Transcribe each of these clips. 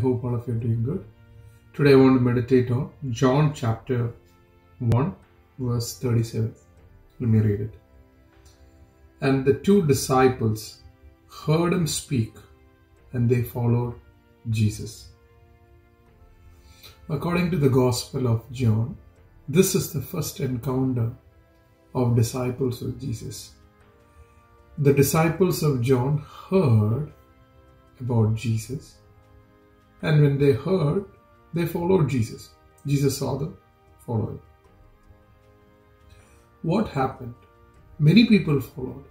hope all of you are doing good. Today I want to meditate on John chapter 1 verse 37. Let me read it. And the two disciples heard him speak, and they followed Jesus. According to the Gospel of John, this is the first encounter of disciples with Jesus. The disciples of John heard about Jesus, and when they heard, they followed Jesus. Jesus saw them, followed. What happened? Many people followed,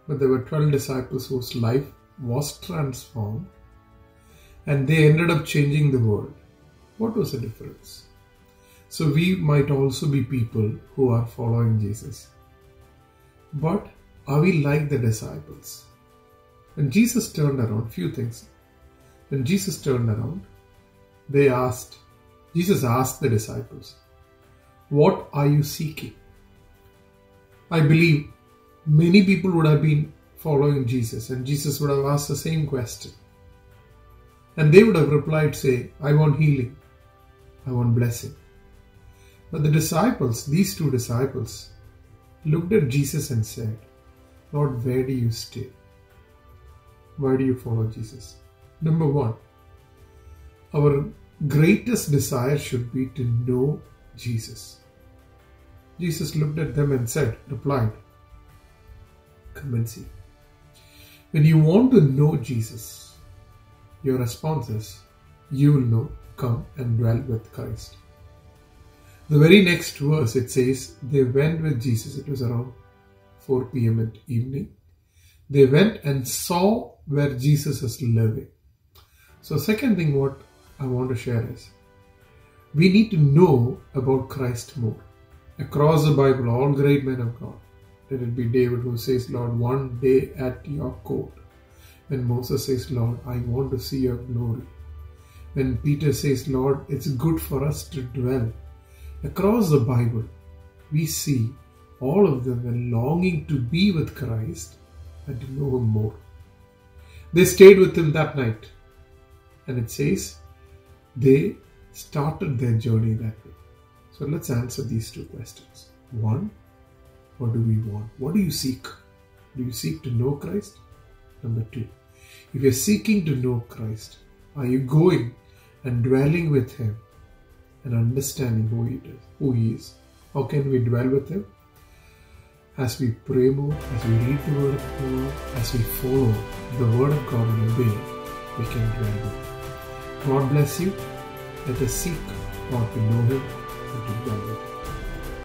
but there were 12 disciples whose life was transformed, and they ended up changing the world. What was the difference? So we might also be people who are following Jesus. But are we like the disciples? When Jesus turned around, few things. When Jesus turned around, Jesus asked the disciples, "What are you seeking?" I believe many people would have been following Jesus, and Jesus would have asked the same question. And they would have replied, say, "I want healing. I want blessing." But the disciples, these two disciples, looked at Jesus and said, "Lord, where do you stay? Why do you follow Jesus?" Number one, our greatest desire should be to know Jesus. Jesus looked at them and replied, "Come and see." When you want to know Jesus, your response is, you will know, come and dwell with Christ. The very next verse, it says, they went with Jesus. It was around 4 p.m. at evening. They went and saw where Jesus is living. So second thing what I want to share is, we need to know about Christ more. Across the Bible, all great men of God, let it be David who says, "Lord, one day at your court." When Moses says, "Lord, I want to see your glory." When Peter says, "Lord, it's good for us to dwell." Across the Bible, we see all of them were longing to be with Christ and to know Him more. They stayed with Him that night. And it says, they started their journey that way. So let's answer these two questions. One, what do we want? What do you seek? Do you seek to know Christ? Number two, if you're seeking to know Christ, are you going and dwelling with Him and understanding who He is? How can we dwell with Him? As we pray more, as we read the Word of God, as we follow the Word of God and obey, we can dwell with Him. God bless you. Let us seek God to know Him and to dwell with Him.